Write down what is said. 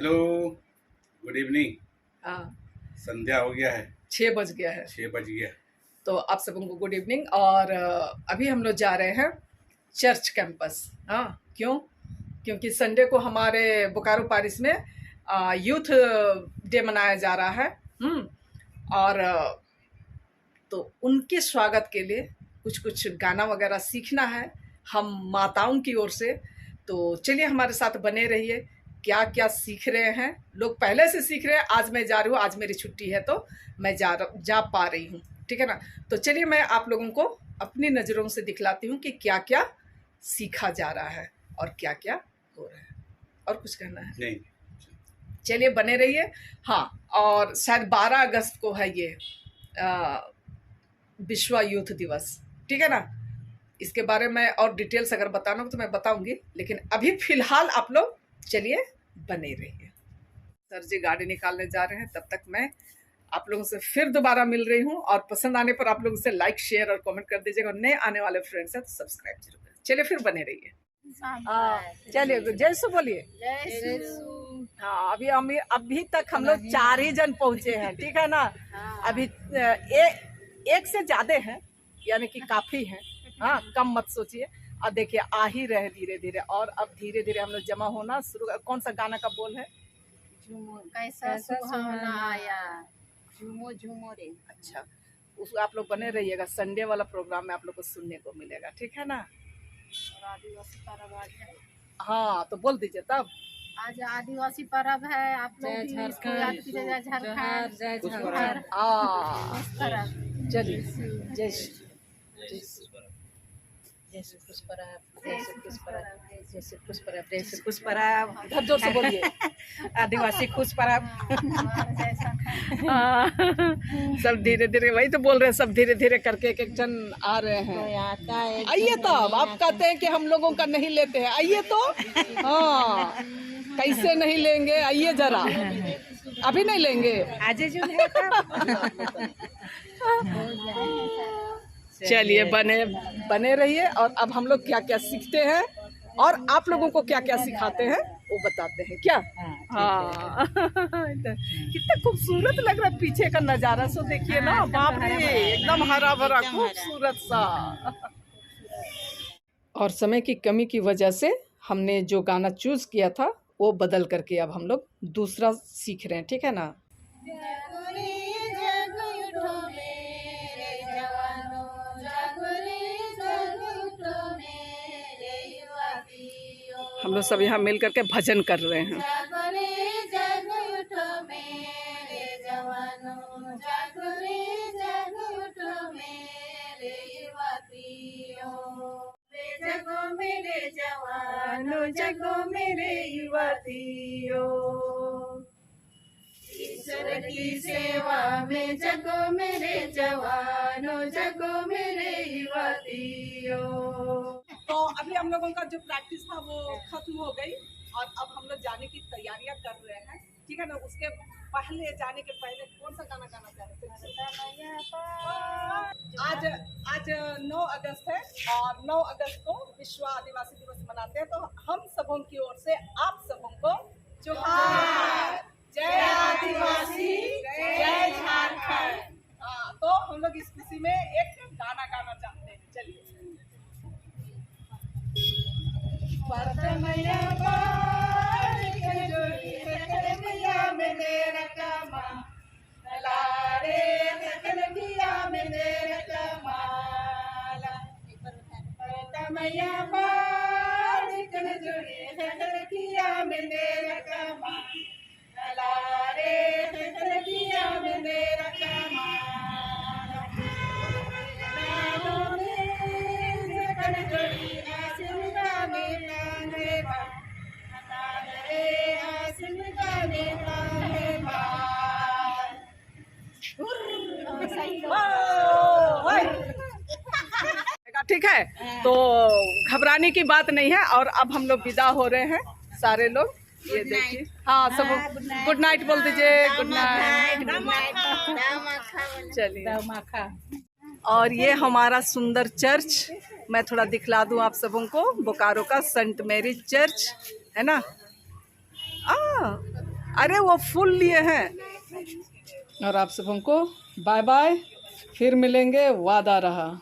Hello, good evening. हाँ, संध्या हो गया है, 6 बज गया है। 6 बज गया। तो आप सबको गुड इवनिंग। और अभी हम लोग जा रहे हैं चर्च कैंपस। हाँ, क्योंकि संडे को हमारे बोकारो पारिस में यूथ डे मनाया जा रहा है। और तो उनके स्वागत के लिए कुछ गाना वगैरह सीखना है हम माताओं की ओर से। तो चलिए हमारे साथ बने रहिए। क्या क्या सीख रहे हैं लोग, पहले से सीख रहे हैं। आज मैं जा रही हूँ, आज मेरी छुट्टी है तो मैं जा पा रही हूँ, ठीक है ना। तो चलिए मैं आप लोगों को अपनी नज़रों से दिखलाती हूँ कि क्या क्या सीखा जा रहा है और क्या क्या हो रहा है। और कुछ कहना है? नहीं। चलिए बने रहिए। हाँ, और शायद 12 अगस्त को है ये विश्व यूथ दिवस, ठीक है ना। इसके बारे में और डिटेल्स अगर बताना हो तो मैं बताऊंगी, लेकिन अभी फिलहाल आप लोग चलिए बने रहिए। सर जी गाड़ी निकालने जा रहे हैं, तब तक मैं आप लोगों से फिर दोबारा मिल रही हूँ। और पसंद आने पर आप लोगों से लाइक शेयर और कमेंट कर दीजिएगा। और नए आने वाले फ्रेंड्स हैं तो सब्सक्राइब जरूर करें। चलिए फिर बने रहिए। चलिए जय सु बोलिए। हाँ, अभी तक हम लोग 4 ही जन पहुंचे हैं, ठीक है ना। अभी एक से ज्यादा हैं, यानी कि काफी हैं। हाँ, कम मत सोचिए। और देखिए आ ही रहे धीरे धीरे। और अब धीरे धीरे हम लोग जमा होना शुरू। कौन सा गाना का बोल है? कैसा सुहाना आया, झूमो झूमो रे। अच्छा, उसको आप लोग बने रहिएगा। संडे वाला प्रोग्राम में आप लोग को सुनने को मिलेगा, ठीक है ना। और आदिवासी पर्व आज है। हाँ, तो बोल दीजिए तब। आज आदिवासी पर्व है, आप लोग भी इसको याद कीजिएगा। झारखंड जय झारखंड। चलिए जय श्री जोर से बोलिए। आदिवासी खुश पर्व। सब धीरे धीरे, वही तो बोल रहे हैं, सब धीरे धीरे करके एक जन आ रहे हैं। आइए तब। आप कहते हैं कि हम लोगों का नहीं लेते हैं, आइए तो। हाँ, कैसे नहीं लेंगे, आइए जरा। अभी नहीं लेंगे, आज जो है। चलिए बने रहिए। और अब हम लोग क्या क्या सीखते हैं और आप लोगों को क्या क्या सिखाते हैं वो बताते हैं क्या। हाँ कितना खूबसूरत लग रहा है पीछे का नजारा। सो देखिए ना, बाप रे, एकदम हरा भरा खूबसूरत सा। और समय की कमी की वजह से हमने जो गाना चूज किया था वो बदल करके अब हम लोग दूसरा सीख रहे हैं, ठीक है ना। हम लोग सब यहाँ मिल करके भजन कर रहे हैं। जगो मेरे युवतियों, ईश्वर की सेवा में जगो मेरे जवानों, जगो मेरे युवतियों। तो अभी हम लोगों का जो प्रैक्टिस था वो खत्म हो गई और अब हम लोग जाने की तैयारियां कर रहे हैं, ठीक है ना। उसके पहले जाने के पहले कौन सा गाना गाना चाह रहे थे? आज 9 अगस्त है और 9 अगस्त को विश्व आदिवासी दिवस मनाते हैं। तो हम सबों की ओर से आप सबों को जोहार। जय आदिवासी, जय झारखंड। तो हम लोग इस खुशी में एक गाना गाना चाहते हैं। चलिए। ठीक है, तो घबराने की बात नहीं है। और अब हम लोग विदा हो रहे हैं सारे लोग। ये देखिए, हाँ सब गुड नाइट बोल दीजिए। Good night. चलिए। और ये हमारा सुंदर चर्च, मैं थोड़ा दिखला दूं आप सबों को। बोकारो का सेंट मैरी चर्च है ना। अरे वो फूल लिए हैं। और आप सबों को बाय बाय, फिर मिलेंगे, वादा रहा।